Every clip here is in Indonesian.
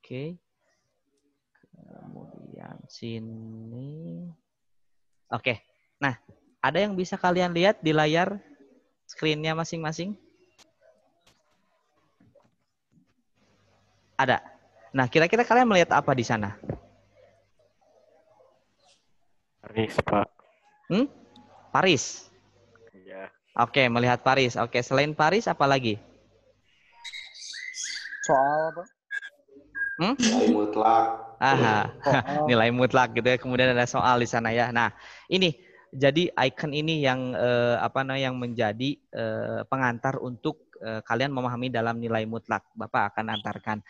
Oke. Kemudian sini. Oke. Nah, ada yang bisa kalian lihat di layar screen-nya masing-masing? Ada. Nah, kira-kira kalian melihat apa di sana? Paris, Pak. Paris. Iya. Oke, melihat Paris. Oke, selain Paris apa lagi? Soal apa? Nilai mutlak. Aha, Soal. nilai mutlak gitu ya. Kemudian ada soal di sana ya. Nah, ini jadi icon ini yang yang menjadi pengantar untuk kalian memahami dalam nilai mutlak. Bapak akan antarkan.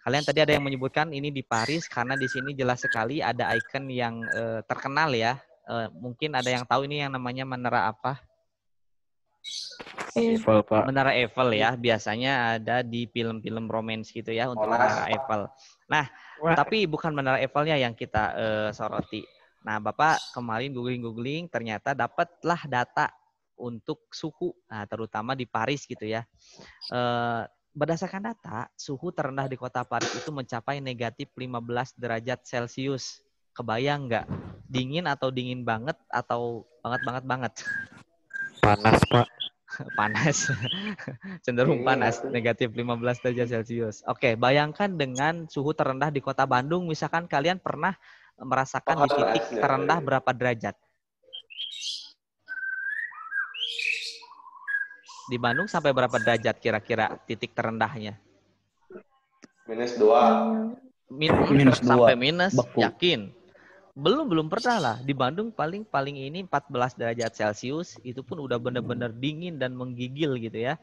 Kalian tadi ada yang menyebutkan ini di Paris karena di sini jelas sekali ada icon yang terkenal ya. Mungkin ada yang tahu ini yang namanya menara apa? Eiffel, Pak. Menara Eiffel ya. Biasanya ada di film-film romance gitu ya untuk Menara Eiffel. Nah, tapi bukan Menara Eiffel-nya yang kita soroti. Nah, Bapak kemarin googling ternyata dapatlah data untuk suhu, nah, terutama di Paris gitu ya. Berdasarkan data, suhu terendah di kota Paris itu mencapai negatif 15 derajat Celcius. Kebayang nggak? Dingin atau dingin banget atau banget? Panas, Pak. Panas. Cenderung panas, negatif 15 derajat Celcius. Oke, bayangkan dengan suhu terendah di kota Bandung, misalkan kalian pernah merasakan di titik terendah berapa derajat? Di Bandung sampai berapa derajat kira-kira titik terendahnya? -2. -2. Sampai minus, Beku. yakin? Belum pernah lah. Di Bandung paling ini 14 derajat Celcius, itu pun udah benar-benar dingin dan menggigil gitu ya.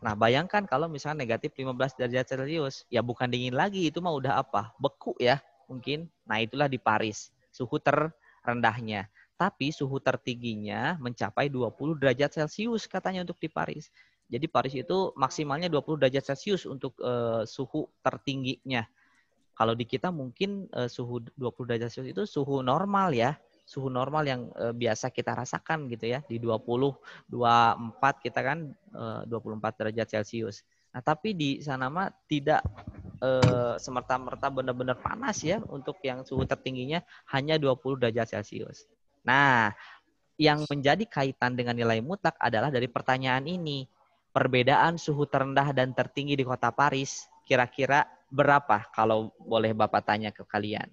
Nah, bayangkan kalau misalnya negatif 15 derajat Celcius, ya bukan dingin lagi, itu mah udah apa? Beku ya, mungkin. Nah, itulah di Paris, suhu terendahnya. Tapi suhu tertingginya mencapai 20 derajat Celcius katanya untuk di Paris. Jadi Paris itu maksimalnya 20 derajat Celcius untuk suhu tertingginya. Kalau di kita mungkin suhu 20 derajat Celcius itu suhu normal ya. Suhu normal yang biasa kita rasakan gitu ya. Di 20, 24 kita kan 24 derajat Celcius. Nah, tapi di sana mah tidak semerta-merta benar-benar panas ya. Untuk yang suhu tertingginya hanya 20 derajat Celcius. Nah, yang menjadi kaitan dengan nilai mutlak adalah dari pertanyaan ini. Perbedaan suhu terendah dan tertinggi di kota Paris kira-kira berapa kalau boleh Bapak tanya ke kalian?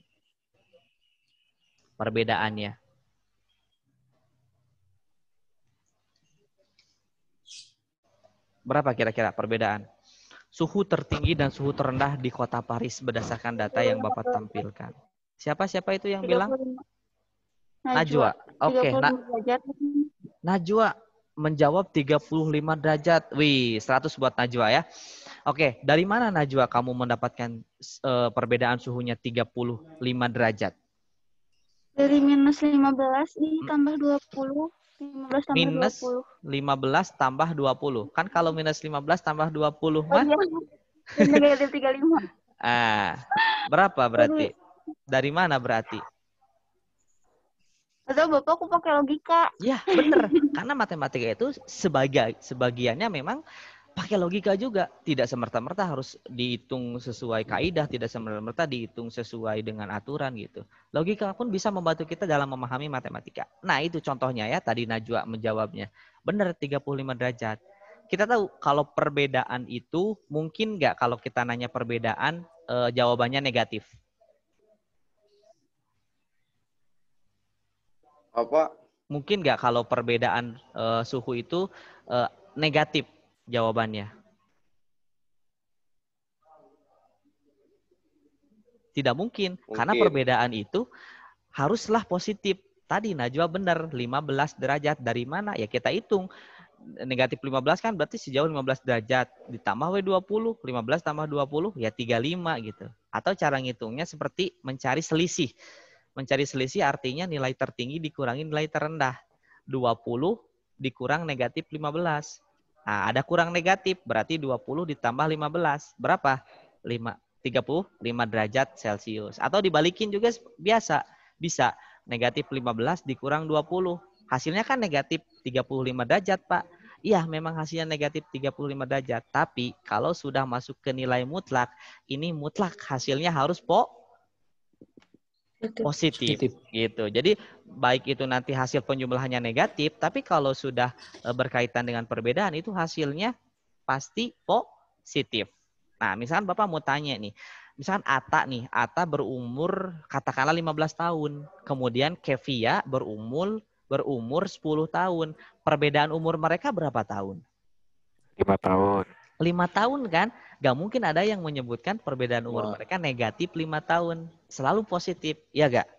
Perbedaannya. Berapa kira-kira perbedaan? Suhu tertinggi dan suhu terendah di kota Paris berdasarkan data yang Bapak tampilkan. Siapa itu yang bilang? Najwa. Oke, Najwa menjawab 35 derajat. Wih, 100 buat Najwa ya. Oke, dari mana Najwa kamu mendapatkan perbedaan suhunya 35 derajat? Dari minus 15 ditambah 20. 15 tambah minus 20. 15 tambah 20. Kan kalau minus 15 tambah 20, mah? Iya. Negatif 35. Berapa berarti? Dari mana berarti? Atau Bapak aku pakai logika. Ya, benar. Karena matematika itu sebagiannya memang pakai logika juga. Tidak semerta-merta harus dihitung sesuai kaidah, tidak semerta-merta dihitung sesuai dengan aturan gitu. Logika pun bisa membantu kita dalam memahami matematika. Nah, itu contohnya ya, tadi Najwa menjawabnya. Benar, 35 derajat. Kita tahu kalau perbedaan itu mungkin nggak kalau kita nanya perbedaan, jawabannya negatif. Apa? Mungkin nggak kalau perbedaan suhu itu negatif jawabannya? Tidak mungkin. Karena perbedaan itu haruslah positif. Tadi Najwa benar, 15 derajat. Dari mana? Ya kita hitung. Negatif 15 kan berarti sejauh 15 derajat. Ditambah 20, 15 tambah 20, ya 35 gitu. Atau cara ngitungnya seperti mencari selisih. Mencari selisih artinya nilai tertinggi dikurangi nilai terendah. 20 dikurang negatif 15. Nah, ada kurang negatif, berarti 20 ditambah 15. Berapa? 35 derajat Celcius. Atau dibalikin juga biasa. Bisa negatif 15 dikurang 20. Hasilnya kan negatif 35 derajat, Pak. iya memang hasilnya negatif 35 derajat. Tapi kalau sudah masuk ke nilai mutlak, ini mutlak hasilnya harus positif gitu. Jadi baik itu nanti hasil penjumlahannya negatif, tapi kalau sudah berkaitan dengan perbedaan itu hasilnya pasti positif. Nah, misalkan Bapak mau tanya nih, misalkan Ata berumur katakanlah 15 tahun, kemudian Kevia berumur 10 tahun. Perbedaan umur mereka berapa tahun? 5 tahun. 5 tahun kan? Gak mungkin ada yang menyebutkan perbedaan umur mereka negatif 5 tahun. Selalu positif, ya gak?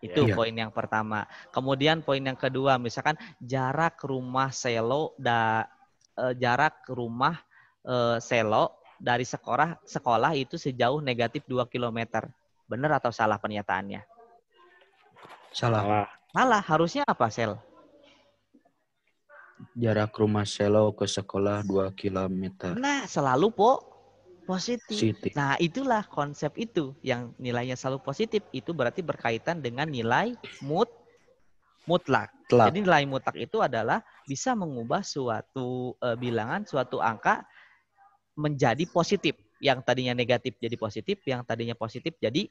Itu poin yang pertama. Kemudian poin yang kedua, misalkan jarak rumah Selo dari sekolah itu sejauh negatif 2 km. Benar atau salah pernyataannya? Salah. Salah, harusnya apa, Sel? Jarak rumah Selo ke sekolah 2 km. Nah, selalu positif. Positif. Nah, itulah konsep itu yang nilainya selalu positif. Itu berarti berkaitan dengan nilai mutlak. Jadi nilai mutlak itu adalah bisa mengubah suatu bilangan, suatu angka menjadi positif. Yang tadinya negatif jadi positif, yang tadinya positif jadi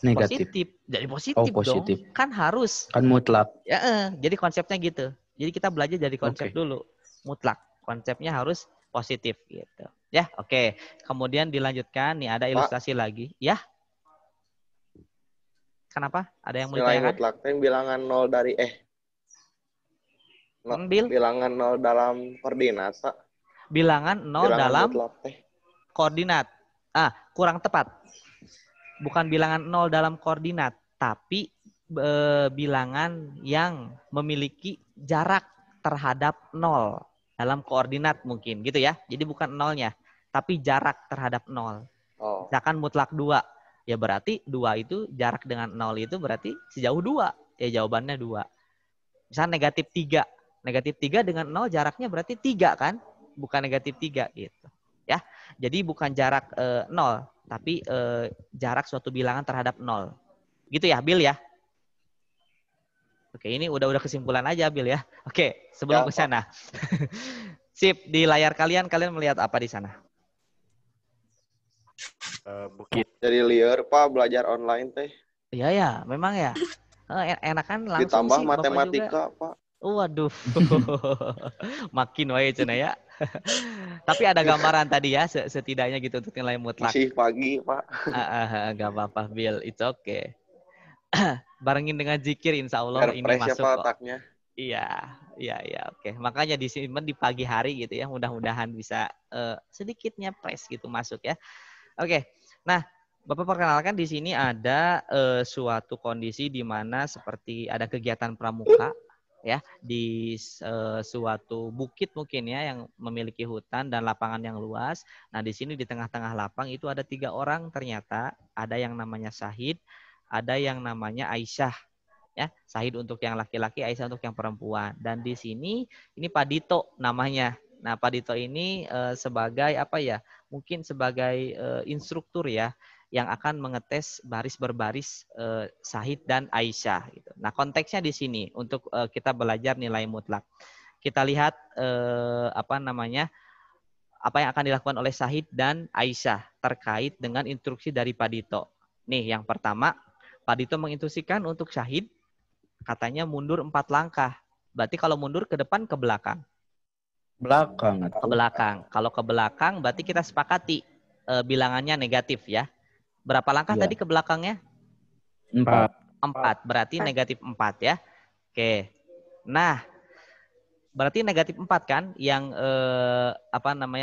Negatif. positif. Jadi positif, positif dong. Kan harus. Kan mutlak. Ya, jadi konsepnya gitu. Jadi kita belajar dari konsep dulu. Mutlak. Konsepnya harus positif gitu. Ya, oke. Kemudian dilanjutkan nih ada ilustrasi lagi. Ya. Kenapa? Ada yang mau Nilai ditanyakan? mutlak teh bilangan 0 dari bilangan 0 dalam koordinat, Pak. Bilangan 0 dalam koordinat. Kurang tepat. Bukan bilangan 0 dalam koordinat, tapi bilangan yang memiliki jarak terhadap 0 dalam koordinat mungkin gitu ya. Jadi bukan 0-nya, tapi jarak terhadap 0. Misalkan mutlak 2, ya berarti 2 itu jarak dengan 0 itu berarti sejauh 2. Ya jawabannya 2. Misalkan negatif 3. Negatif 3 dengan 0 jaraknya berarti 3 kan? Bukan negatif 3 gitu. Ya. Jadi bukan jarak 0, tapi jarak suatu bilangan terhadap 0. Gitu ya, Bill ya? Oke, ini udah kesimpulan aja, Bill ya. Oke, sebelum ke sana. Sip, di layar kalian melihat apa di sana? Bukit. Jadi liar, Pak, belajar online teh. Iya ya, memang ya. Enakan langsung ditambah sih, matematika, Pak. Waduh. Makin wae cenah ya. Tapi ada gambaran tadi ya, setidaknya gitu untuk nilai mutlak. Masih pagi, Pak. Gak apa-apa, Bill. It's okay. Barengin dengan zikir, insya Allah ini masuk kok. Otaknya. Iya, oke. Makanya disimpan di pagi hari gitu ya. Mudah-mudahan bisa sedikitnya press gitu masuk ya. Oke. Nah, Bapak perkenalkan di sini ada suatu kondisi di mana seperti ada kegiatan pramuka ya di suatu bukit mungkin ya yang memiliki hutan dan lapangan yang luas. Nah, di sini di tengah-tengah lapang itu ada 3 orang ternyata. Ada yang namanya Syahid, ada yang namanya Aisyah. Ya, Syahid untuk yang laki-laki, Aisyah untuk yang perempuan. Dan di sini ini Pak Dito namanya. Nah, Pak Dito ini sebagai apa ya? Mungkin sebagai instruktur ya yang akan mengetes baris berbaris Syahid dan Aisyah gitu. Nah, konteksnya di sini untuk kita belajar nilai mutlak. Kita lihat apa yang akan dilakukan oleh Syahid dan Aisyah terkait dengan instruksi dari Pak Dito. Nih, yang pertama, Pak Dito menginstruksikan untuk Syahid katanya mundur 4 langkah. Berarti kalau mundur ke depan, ke belakang. Belakang. Ke belakang. Kalau ke belakang berarti kita sepakati bilangannya negatif ya. Berapa langkah tadi ke belakangnya? 4. Berarti negatif 4 ya. Oke. Nah, berarti negatif 4 kan yang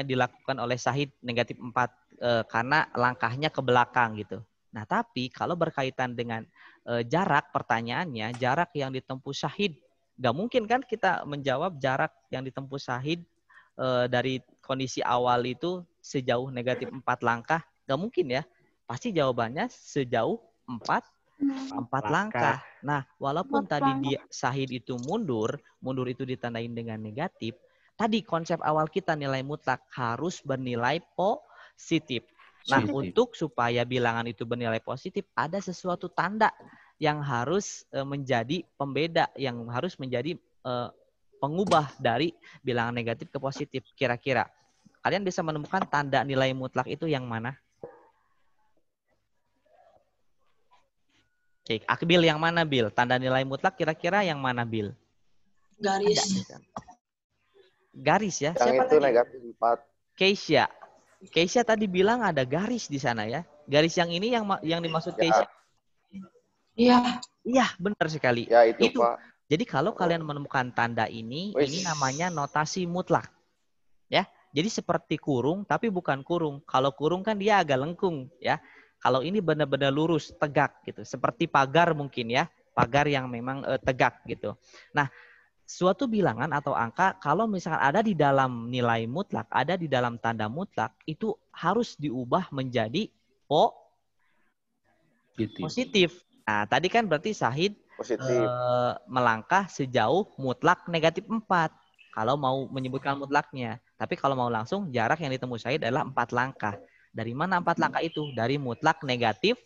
dilakukan oleh Syahid negatif 4 karena langkahnya ke belakang gitu. Nah, tapi kalau berkaitan dengan jarak, pertanyaannya jarak yang ditempuh Syahid. Gak mungkin kan kita menjawab jarak yang ditempuh Syahid dari kondisi awal itu sejauh negatif 4 langkah. Gak mungkin ya. Pasti jawabannya sejauh 4 langkah. Nah, walaupun tadi Syahid itu mundur itu ditandain dengan negatif. Tadi konsep awal kita nilai mutlak harus bernilai positif. Nah, untuk supaya bilangan itu bernilai positif, ada sesuatu tanda yang harus menjadi pembeda, yang harus menjadi pengubah dari bilangan negatif ke positif. Kira-kira kalian bisa menemukan tanda nilai mutlak itu yang mana? Oke, Akbil yang mana, Bil? Tanda nilai mutlak kira-kira yang mana, Bil? Garis. Garis ya? Yang Siapa itu tadi? negatif 4. Keisha. Keisha tadi bilang ada garis di sana ya. Garis yang ini yang dimaksud Ya. Keisha? Iya. Iya, benar sekali. Ya itu, Pak. Jadi kalau kalian menemukan tanda ini Wis. namanya notasi mutlak. Ya. Jadi seperti kurung tapi bukan kurung. Kalau kurung kan dia agak lengkung ya. Kalau ini benar-benar lurus, tegak gitu. Seperti pagar mungkin ya. Pagar yang memang tegak gitu. Nah, suatu bilangan atau angka kalau misalkan ada di dalam nilai mutlak, ada di dalam tanda mutlak, itu harus diubah menjadi positif. Nah, tadi kan berarti Syahid Positif. melangkah sejauh mutlak negatif 4. Kalau mau menyebutkan mutlaknya. Tapi kalau mau langsung, jarak yang ditemui Syahid adalah 4 langkah. Dari mana 4 langkah itu? Dari mutlak negatif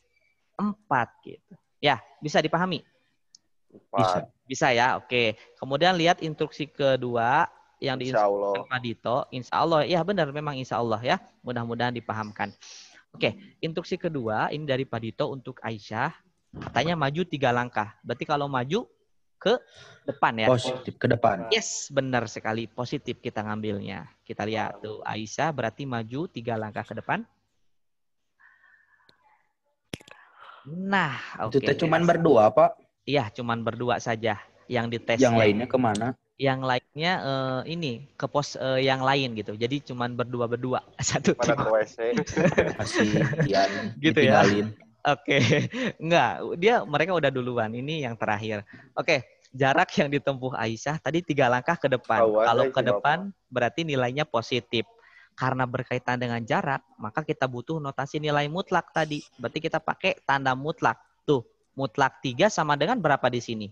4 gitu. Ya, bisa dipahami? 4. Bisa ya, oke. Kemudian lihat instruksi kedua yang Insya Allah. diinstruksikan Pak Dito. Insya Allah, ya benar memang insya Allah ya. Mudah-mudahan dipahamkan. Oke, instruksi kedua ini dari Pak Dito untuk Aisyah. Katanya maju 3 langkah. Berarti kalau maju ke depan ya. Positif ke depan. Yes, benar sekali. Positif kita ngambilnya. Kita lihat tuh Aisyah berarti maju 3 langkah ke depan. Nah, Itu oke. teh cuman berdua, Pak. Iya, cuman berdua saja yang dites. Yang lainnya kemana? Yang lainnya ini ke pos yang lain gitu. Jadi cuman berdua satu Pada tim. ke WC. Kasihan. Gitu ya. Ditinggalin. Oke, enggak, mereka udah duluan. Ini yang terakhir. Oke, jarak yang ditempuh Aisyah tadi 3 langkah ke depan. Awas, Kalau Aisyah, ke depan berarti nilainya positif. Karena berkaitan dengan jarak, maka kita butuh notasi nilai mutlak tadi. Berarti kita pakai tanda mutlak. Tuh, mutlak 3 sama dengan berapa di sini?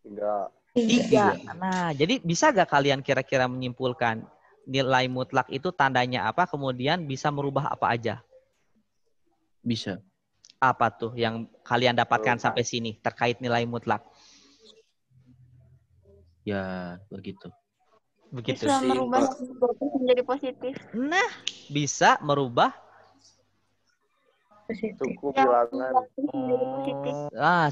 3. 3. Nah, jadi bisa gak kalian kira-kira menyimpulkan nilai mutlak itu tandanya apa, kemudian bisa merubah apa aja? Bisa. Apa tuh yang kalian dapatkan sampai sini terkait nilai mutlak? Ya, begitu. Begitu. Bisa merubah negatif menjadi positif. Nah, bisa merubah Suku Yang bilangan. negatif menjadi positif.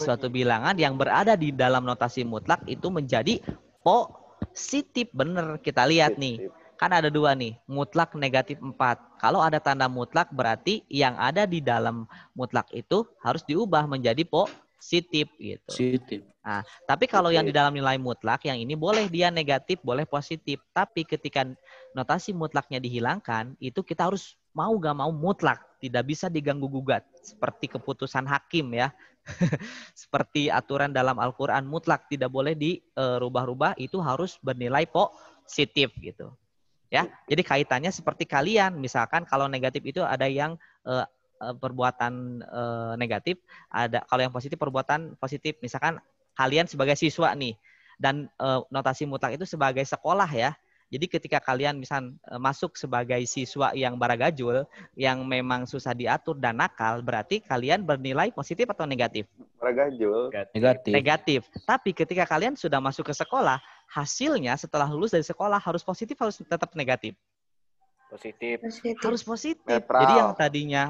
suatu bilangan yang berada di dalam notasi mutlak itu menjadi positif. Bener, kita lihat nih. Kan ada 2 nih, mutlak negatif 4. Kalau ada tanda mutlak berarti yang ada di dalam mutlak itu harus diubah menjadi positif gitu. Positif. Nah, tapi kalau yang di dalam nilai mutlak yang ini boleh dia negatif, boleh positif. Tapi ketika notasi mutlaknya dihilangkan, itu kita harus mau gak mau mutlak. Tidak bisa diganggu gugat. Seperti keputusan hakim ya. Seperti aturan dalam Al-Quran mutlak. Tidak boleh dirubah-rubah. Itu harus bernilai positif gitu. Ya, jadi kaitannya seperti kalian. Misalkan kalau negatif itu ada yang perbuatan negatif. Ada kalau yang positif perbuatan positif. Misalkan kalian sebagai siswa nih, dan notasi mutlak itu sebagai sekolah ya. Jadi ketika kalian misal masuk sebagai siswa yang baragajul, yang memang susah diatur dan nakal, berarti kalian bernilai positif atau negatif? Baragajul. Negatif. Negatif. Tapi ketika kalian sudah masuk ke sekolah, hasilnya setelah lulus dari sekolah harus positif, harus tetap negatif. Positif. Harus positif. Netral. Jadi yang tadinya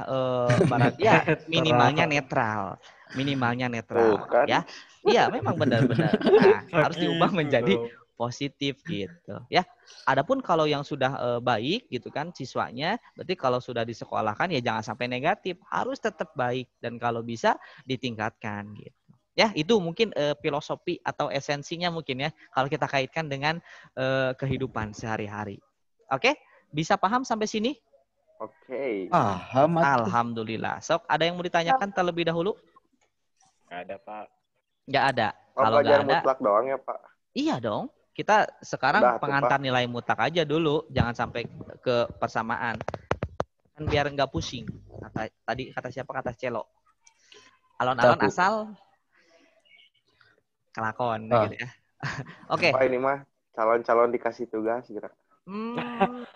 minimalnya netral. Minimalnya netral. Kan? Ya. Iya, memang benar-benar. Nah, harus diubah menjadi positif gitu. Ya. Adapun kalau yang sudah baik gitu kan siswanya, berarti kalau sudah disekolahkan ya jangan sampai negatif, harus tetap baik dan kalau bisa ditingkatkan gitu. Ya, itu mungkin filosofi atau esensinya mungkin ya kalau kita kaitkan dengan kehidupan sehari-hari. Oke? Bisa paham sampai sini? Oke. Paham. Alhamdulillah. Sok, ada yang mau ditanyakan terlebih dahulu? Nggak ada, Pak. Nggak ada. Oh, Kalau belajar nggak ada, mutlak doang ya, Pak? iya dong. Kita sekarang Udah, tuh, pengantar Pak. nilai mutlak aja dulu. Jangan sampai ke persamaan. Kan biar nggak pusing. Tadi kata siapa? Kata Celo. Alon-alon Tahu. asal kelakon Ah. gitu ya. Oke. Pak ini mah calon-calon dikasih tugas kira.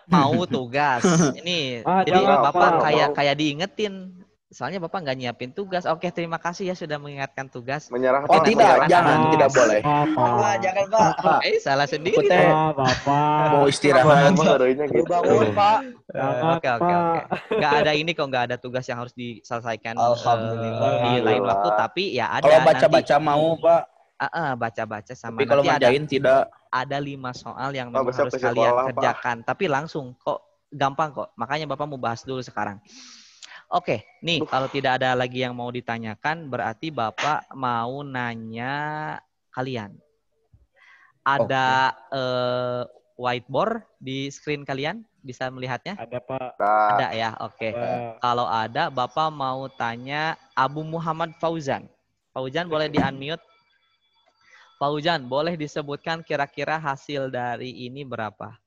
Mau tugas. Ini jadi jangan, Bapak Pak. kayak diingetin. Soalnya Bapak nggak nyiapin tugas. Oke, terima kasih ya sudah mengingatkan tugas. Menyerah. Oh Nanti tidak, akan jangan, ada- tidak boleh. Pak, jangan Pak. Pak, salah aku sendiri. teh Bapak. mau istirahat. Barunya gitu. Bangun Pak. Jangan, Oke. Pak. Nggak ada ini kok, nggak ada tugas yang harus diselesaikan Alhamdulillah. di lain waktu. Alhamdulillah. Tapi ya ada Kalau nanti. baca-baca mau, Pak. Baca-baca sama Tapi kalau nanti ngerjain tidak. ada 5 soal yang Pak, memang besok harus ke kalian sekolah, Pak. kerjakan. Tapi langsung kok, gampang kok. Makanya Bapak mau bahas dulu sekarang. Oke, nih kalau tidak ada lagi yang mau ditanyakan, berarti Bapak mau nanya kalian. Ada whiteboard di screen kalian? Bisa melihatnya? Ada Pak. Nah, Ada ya, oke. Kalau ada, Bapak mau tanya Abu Muhammad Fauzan. Fauzan boleh di-unmute? Fauzan, boleh disebutkan kira-kira hasil dari ini berapa?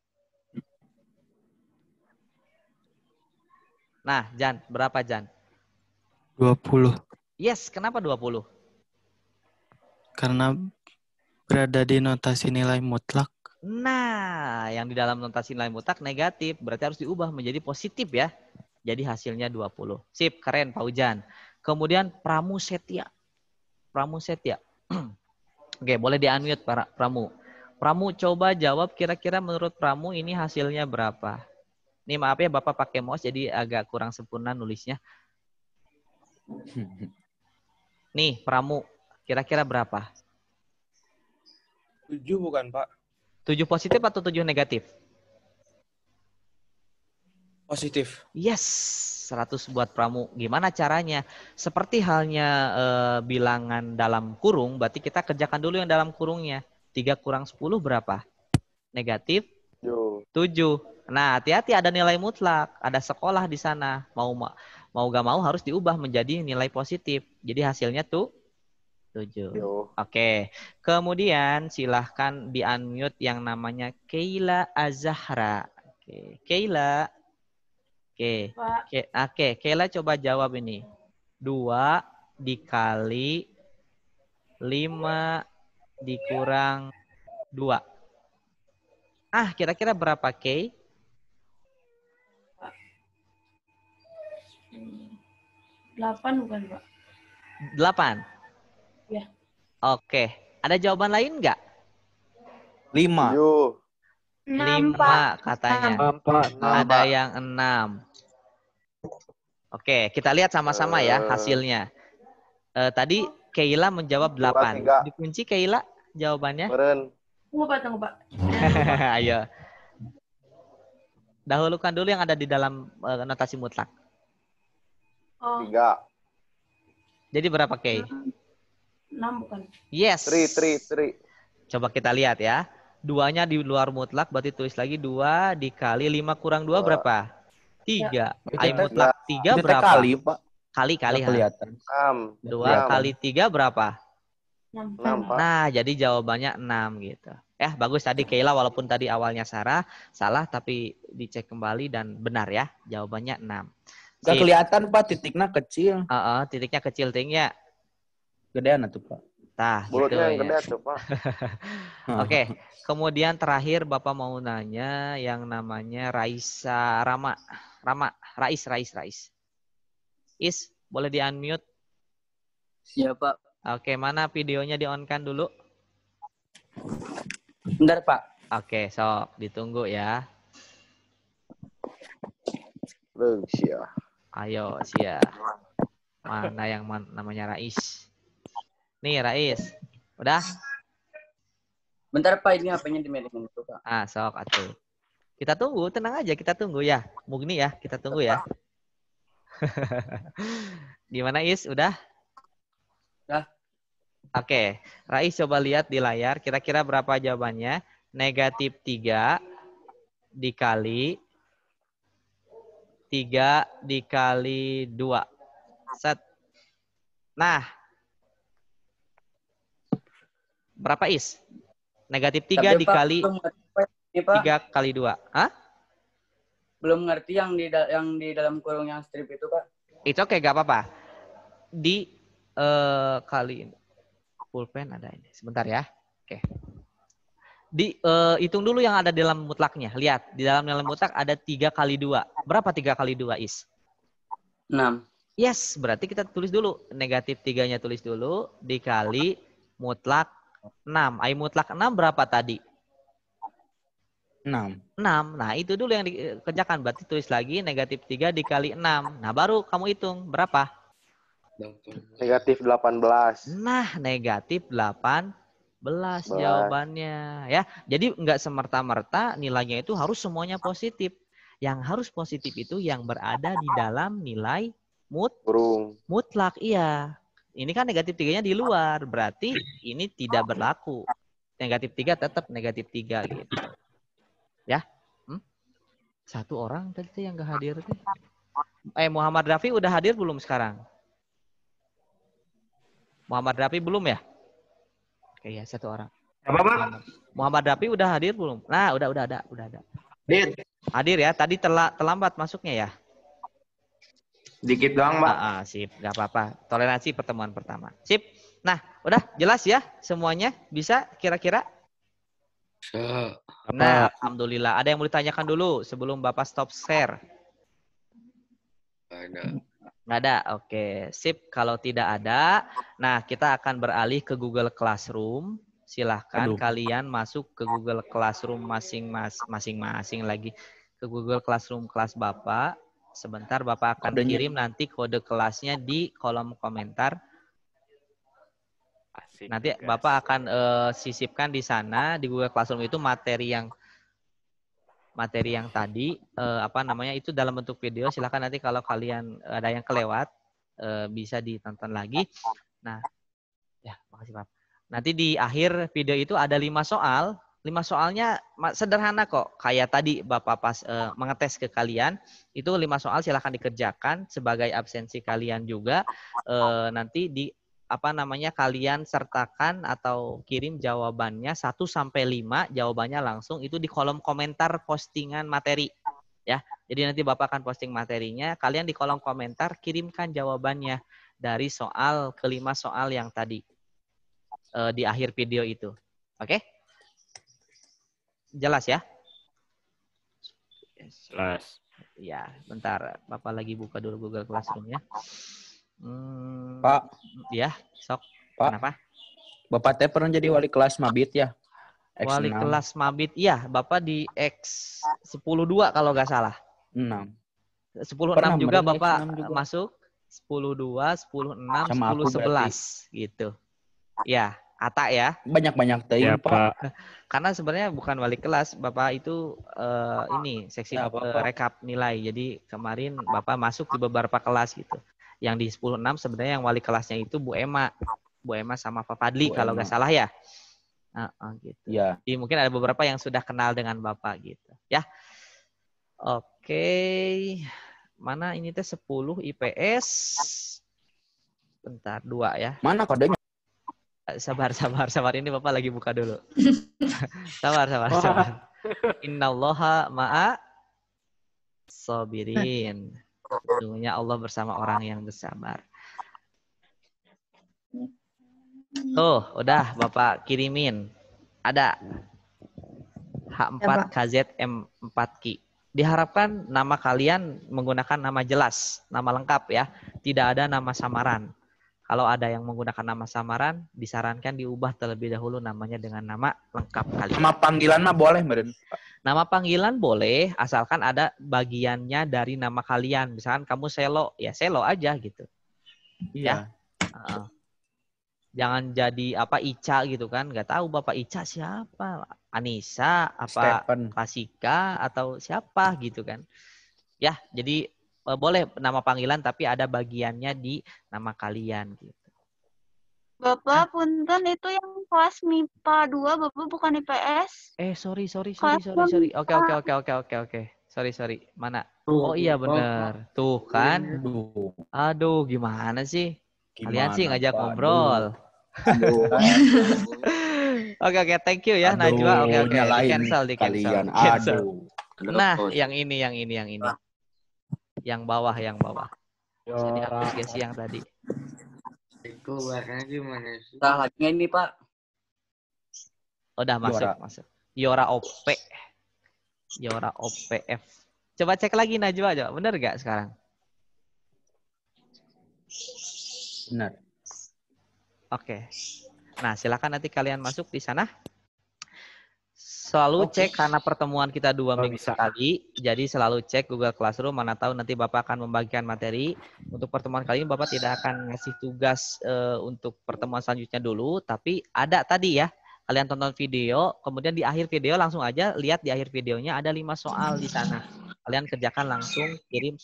Nah, Jan, berapa Jan? 20. Yes, kenapa 20? Karena berada di notasi nilai mutlak. Nah, yang di dalam notasi nilai mutlak negatif, berarti harus diubah menjadi positif ya. Jadi hasilnya 20. Sip, keren Fauzan. Kemudian Pramu Setia. Pramu Setia. Oke, boleh di-unmute para Pramu. Pramu coba jawab kira-kira menurut Pramu ini hasilnya berapa? Nih maaf ya Bapak pakai mouse jadi agak kurang sempurna nulisnya. Nih Pramu, kira-kira berapa? 7 bukan, Pak? 7 positif atau 7 negatif? Positif. Yes, 100 buat Pramu. Gimana caranya? Seperti halnya bilangan dalam kurung, berarti kita kerjakan dulu yang dalam kurungnya. 3 kurang 10 berapa? Negatif 7. Nah, hati-hati ada nilai mutlak, ada sekolah di sana. Mau gak mau harus diubah menjadi nilai positif. Jadi hasilnya tuh 7. Oke. Kemudian silahkan di-unmute yang namanya Keila Azahra. Oke, Keila. Oke. Oke, Keila coba jawab ini. 2 dikali 5 dikurang 2. Kira-kira berapa, Kay? 8 bukan, Pak? 8? Ya. Oke. Ada jawaban lain nggak? 5. 6, 5 Pak. katanya. 6, Pak. Ada yang 6. Oke, kita lihat sama-sama ya hasilnya. Tadi Keila menjawab 8. 3. Dikunci Keila jawabannya? Meren. Tunggu, Pak. Ayo. Dahulukan dulu yang ada di dalam notasi mutlak. Oh, 3. Jadi berapa, Kay? 6 bukan? Yes. 3. Coba kita lihat ya. 2-nya di luar mutlak, berarti tulis lagi 2 dikali 5 kurang 2 berapa? 3. I mutlak 3 berapa? Kali, Pak. Kali. Nggak kelihatan. 6. 2 kali 3 berapa? 6. 6, Pak. Nah, jadi jawabannya 6 gitu. Bagus tadi Keila, walaupun tadi awalnya salah, tapi dicek kembali dan benar ya. Jawabannya 6. Nggak kelihatan, Pak. Titiknya kecil. Titiknya kecil tinggi ya. Gedean tuh, Pak. Tah, Mulutnya yang gitu gede ya. tuh, Pak. Oke, kemudian terakhir Bapak mau nanya yang namanya Raisa Rais. Is, boleh di-unmute? Iya Pak. Oke, mana videonya di-on-kan dulu? Bentar Pak. Oke, sok ditunggu ya. Sia. Ayo, Sia. Mana yang namanya Rais? Nih, Rais. Udah? Bentar Pak, ini HP-nya dimainin itu Pak. Sok atuh. Kita tunggu, tenang aja, kita tunggu ya. Mugni ya, kita tunggu ya. Gimana Is, udah? Udah. Oke, Rais coba lihat di layar, kira-kira berapa jawabannya? Negatif 3 dikali 3 dikali 2. Set. Nah, berapa Is? Negatif 3 Tapi, dikali Pak, belum ngerti, Pak, ini, Pak. 3 kali 2. Hah? Belum ngerti yang di dalam kurung yang strip itu Pak. Itu oke, gak apa-apa. Di kali ini. Pulpen ada ini. Sebentar ya. Oke. Hitung dulu yang ada di dalam mutlaknya. Lihat, di dalam nilai mutlak ada 3 kali 2. Berapa 3 kali 2, Is? 6. Yes, berarti kita tulis dulu. Negatif 3-nya tulis dulu. Dikali mutlak 6. Ai mutlak 6 berapa tadi? 6. 6. Nah, itu dulu yang dikerjakan. Berarti tulis lagi negatif 3 dikali 6. Nah, baru kamu hitung. Berapa? Negatif 18. Nah, negatif 18 jawabannya. Ya, jadi nggak semerta-merta nilainya itu harus semuanya positif. Yang harus positif itu yang berada di dalam nilai Burung. mutlak. Iya. Ini kan negatif 3-nya di luar. Berarti ini tidak berlaku. Negatif 3 tetap negatif 3 gitu. Ya. Satu orang tadi tuh yang nggak hadir tuh. Muhammad Rafi udah hadir belum sekarang? Muhammad Rafi belum ya? Oke ya, satu orang. Apa, Pak? Muhammad Rafi udah hadir belum? Nah, udah ada. Dit, Hadir ya. Tadi terlambat masuknya ya. dikit doang, Pak. Sip, nggak apa-apa. Toleransi pertemuan pertama. Sip. Nah, udah jelas ya semuanya? Bisa kira-kira? Nah, alhamdulillah. Ada yang mau ditanyakan dulu sebelum Bapak stop share? Nggak ada. Oke, sip. Kalau tidak ada, nah kita akan beralih ke Google Classroom. Silahkan kalian masuk ke Google Classroom masing-masing lagi. Ke Google Classroom kelas Bapak. Sebentar Bapak akan kirim nanti kode kelasnya di kolom komentar. Asik Nanti juga. Bapak akan sisipkan di sana di Google Classroom itu materi yang tadi itu dalam bentuk video. Silakan nanti kalau kalian ada yang kelewat bisa ditonton lagi. Nah, ya makasih Pak. Nanti di akhir video itu ada 5 soal. 5 soalnya sederhana kok. Kayak tadi Bapak pas mengetes ke kalian, itu 5 soal silahkan dikerjakan sebagai absensi kalian juga. Nanti kalian sertakan atau kirim jawabannya 1 sampai 5, jawabannya langsung itu di kolom komentar postingan materi. Ya. Jadi nanti Bapak akan posting materinya, kalian di kolom komentar kirimkan jawabannya dari soal ke-5 soal yang tadi di akhir video itu. Oke? Jelas ya? Jelas. Ya, bentar. Bapak lagi buka dulu Google Classroom ya. Pak. Ya, sok. Pak. Kenapa? Bapak teh pernah jadi wali kelas Mabit ya? Wali X6. kelas Mabit. Iya, Bapak di X102 kalau nggak salah. 6. 10.6 Pernah, juga meren Bapak X6 juga. masuk. 10.2, 10.6, Sama aku 10.11 gitu. Ya, Ata ya. Banyak-banyak teh Ya, Pak. Pak. Karena sebenarnya bukan wali kelas, Bapak itu seksi Ya, Bapak. rekap nilai. Jadi kemarin Bapak masuk di beberapa kelas gitu. Yang di 10.6 sebenarnya yang wali kelasnya itu Bu Emma. Bu Emma sama Pak Fadli Bu kalau nggak Emma. salah ya. Gitu. Ya. Jadi mungkin ada beberapa yang sudah kenal dengan Bapak gitu. Ya. Oke. Mana ini teh 10 IPS. Bentar, 2 ya. Mana kodenya? Sabar. Ini Bapak lagi buka dulu. sabar. Innallaha ma'a sabirin. Sesungguhnya Allah bersama orang yang bersabar. Tuh, udah Bapak kirimin. Ada H4 KZM 4 Ki. Diharapkan nama kalian menggunakan nama jelas, nama lengkap ya. Tidak ada nama samaran. Kalau ada yang menggunakan nama samaran, disarankan diubah terlebih dahulu namanya dengan nama lengkap kalian. Nama panggilan mah boleh, meren. Nama panggilan boleh, asalkan ada bagiannya dari nama kalian. Misalkan kamu Selo, ya Selo aja gitu. Iya. Ya. Jangan jadi Ica gitu kan. Nggak tahu Bapak Ica siapa. Anissa, Stephen. Pasika, atau siapa gitu kan. Ya, jadi boleh nama panggilan tapi ada bagiannya di nama kalian gitu. Bapak, punten itu yang kelas MIPA 2, Bapak bukan IPS. Sorry. Kelas Oke. Sorry. Mana? Oh iya benar. Tuh kan. Aduh, gimana sih? Kalian sih ngajak ngobrol. Oke, thank you ya Najwa. Oke, di cancel. Aduh. Nah, yang ini. Yang bawah. Bisa dihapus guys yang tadi. Itu warnanya gimana sih? Nah, lagi ini Pak. Udah masuk. Yora OPF. Coba cek lagi Najwa aja. Bener gak sekarang? Benar. Oke. Nah, silakan nanti kalian masuk di sana. Selalu cek karena pertemuan kita 2 minggu sekali. Jadi selalu cek Google Classroom. Mana tahu nanti Bapak akan membagikan materi. Untuk pertemuan kali ini Bapak tidak akan ngasih tugas untuk pertemuan selanjutnya dulu. Tapi ada tadi ya. Kalian tonton video. Kemudian di akhir video langsung aja lihat di akhir videonya ada 5 soal di sana. Kalian kerjakan langsung. Kirim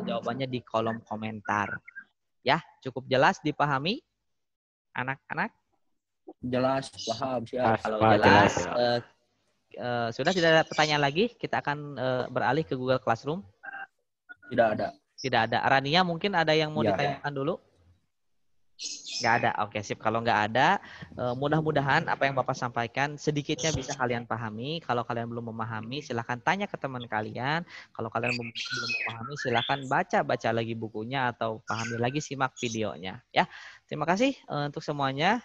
jawabannya di kolom komentar. Ya, cukup jelas dipahami anak-anak? Jelas, paham, siap. Kalau Pak, jelas, jelas. sudah tidak ada pertanyaan lagi, kita akan beralih ke Google Classroom. Tidak ada. Tidak ada. Rania mungkin ada yang mau Ya. ditanyakan dulu? Nggak ada. Oke, sip. Kalau nggak ada, mudah-mudahan apa yang Bapak sampaikan sedikitnya bisa kalian pahami. Kalau kalian belum memahami, silahkan tanya ke teman kalian. Kalau kalian belum memahami, silahkan baca lagi bukunya atau pahami lagi, simak videonya. Ya, terima kasih untuk semuanya.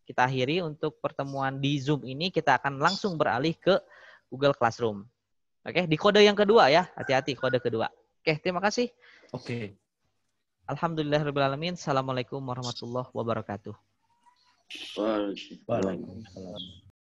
Kita akhiri untuk pertemuan di Zoom ini. Kita akan langsung beralih ke Google Classroom. Oke, di kode yang kedua ya. Hati-hati kode kedua. Oke, terima kasih. Oke. Alhamdulillahirrahmanirrahim. Assalamualaikum warahmatullahi wabarakatuh. Waalaikumsalam.